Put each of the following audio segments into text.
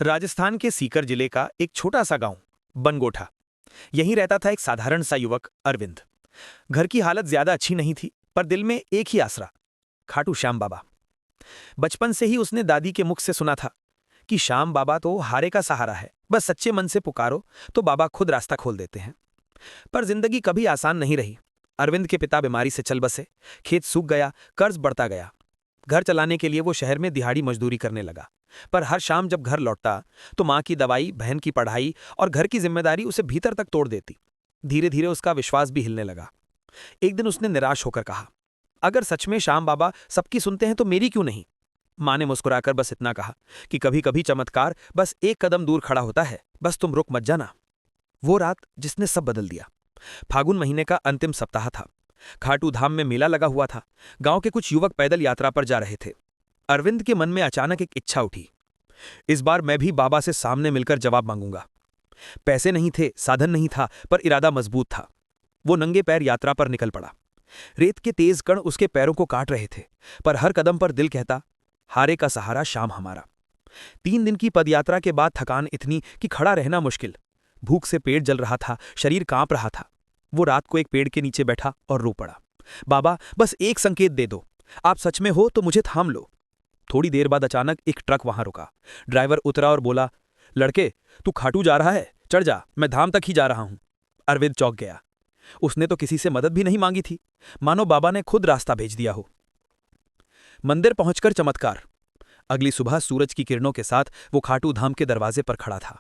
राजस्थान के सीकर जिले का एक छोटा सा गांव बनगोठा। यहीं रहता था एक साधारण सा युवक अरविंद। घर की हालत ज्यादा अच्छी नहीं थी, पर दिल में एक ही आसरा, खाटू श्याम बाबा। बचपन से ही उसने दादी के मुख से सुना था कि श्याम बाबा तो हारे का सहारा है, बस सच्चे मन से पुकारो तो बाबा खुद रास्ता खोल देते हैं। पर जिंदगी कभी आसान नहीं रही। अरविंद के पिता बीमारी से चल बसे, खेत सूख गया, कर्ज बढ़ता गया। घर चलाने के लिए वो शहर में दिहाड़ी मजदूरी करने लगा। पर हर शाम जब घर लौटता तो माँ की दवाई, बहन की पढ़ाई और घर की जिम्मेदारी उसे भीतर तक तोड़ देती। धीरे धीरे उसका विश्वास भी हिलने लगा। एक दिन उसने निराश होकर कहा, अगर सच में श्याम बाबा सबकी सुनते हैं तो मेरी क्यों नहीं। माँ ने मुस्कुराकर बस इतना कहा कि कभी कभी चमत्कार बस एक कदम दूर खड़ा होता है, बस तुम रुक मत जाना। वो रात जिसने सब बदल दिया। फागुन महीने का अंतिम सप्ताह था। खाटू धाम में मेला लगा हुआ था। गांव के कुछ युवक पैदल यात्रा पर जा रहे थे। अरविंद के मन में अचानक एक इच्छा उठी, इस बार मैं भी बाबा से सामने मिलकर जवाब मांगूंगा। पैसे नहीं थे, साधन नहीं था, पर इरादा मजबूत था। वो नंगे पैर यात्रा पर निकल पड़ा। रेत के तेज कण उसके पैरों को काट रहे थे, पर हर कदम पर दिल कहता, हारे का सहारा श्याम हमारा। 3 दिन की पदयात्रा के बाद थकान इतनी कि खड़ा रहना मुश्किल। भूख से पेट जल रहा था, शरीर कांप रहा था। वो रात को एक पेड़ के नीचे बैठा और रो पड़ा, बाबा बस एक संकेत दे दो, आप सच में हो तो मुझे थाम लो। थोड़ी देर बाद अचानक एक ट्रक वहां रुका। ड्राइवर उतरा और बोला, लड़के तू खाटू जा रहा है, चढ़ जा, मैं धाम तक ही जा रहा हूं। अरविंद चौंक गया। उसने तो किसी से मदद भी नहीं मांगी थी, मानो बाबा ने खुद रास्ता भेज दिया हो। मंदिर पहुंचकर चमत्कार। अगली सुबह सूरज की किरणों के साथ वो खाटू धाम के दरवाजे पर खड़ा था।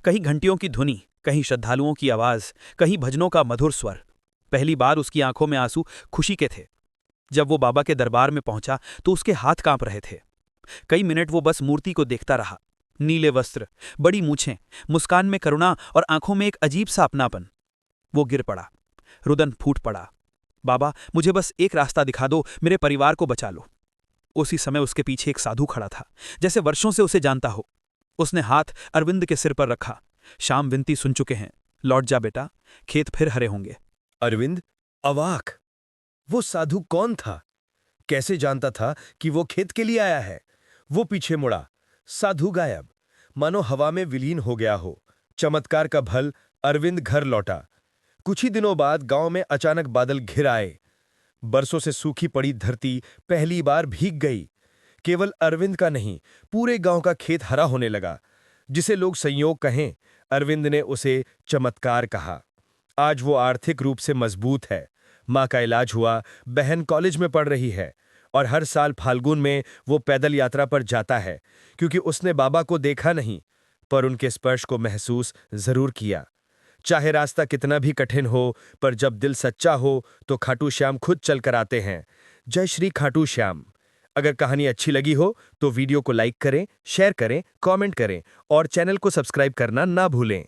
कहीं घंटियों की धुनी, कहीं श्रद्धालुओं की आवाज, कहीं भजनों का मधुर स्वर। पहली बार उसकी आंखों में आंसू खुशी के थे। जब वो बाबा के दरबार में पहुंचा तो उसके हाथ कांप रहे थे। कई मिनट वो बस मूर्ति को देखता रहा। नीले वस्त्र, बड़ी मूछें, मुस्कान में करुणा और आंखों में एक अजीब सा अपनापन। वो गिर पड़ा, रुदन फूट पड़ा, बाबा मुझे बस एक रास्ता दिखा दो, मेरे परिवार को बचा लो। उसी समय उसके पीछे एक साधु खड़ा था, जैसे वर्षों से उसे जानता हो। उसने हाथ अरविंद के सिर पर रखा। श्याम विनती सुन चुके हैं, लौट जा बेटा, खेत फिर हरे होंगे। अरविंद अवाक। वो साधु कौन था? कैसे जानता था कि वो खेत के लिए आया है? वो पीछे मुड़ा, साधु गायब, मानो हवा में विलीन हो गया हो। चमत्कार का फल, अरविंद घर लौटा। कुछ ही दिनों बाद गांव में अचानक बादल घिर आए। बरसों से सूखी पड़ी धरती पहली बार भीग गई। केवल अरविंद का नहीं, पूरे गांव का खेत हरा होने लगा। जिसे लोग संयोग कहें, अरविंद ने उसे चमत्कार कहा। आज वो आर्थिक रूप से मजबूत है। माँ का इलाज हुआ, बहन कॉलेज में पढ़ रही है और हर साल फाल्गुन में वो पैदल यात्रा पर जाता है, क्योंकि उसने बाबा को देखा नहीं, पर उनके स्पर्श को महसूस जरूर किया। चाहे रास्ता कितना भी कठिन हो, पर जब दिल सच्चा हो तो खाटू श्याम खुद चल कर आते हैं। जय श्री खाटू श्याम। अगर कहानी अच्छी लगी हो तो वीडियो को लाइक करें, शेयर करें, कमेंट करें और चैनल को सब्सक्राइब करना ना भूलें।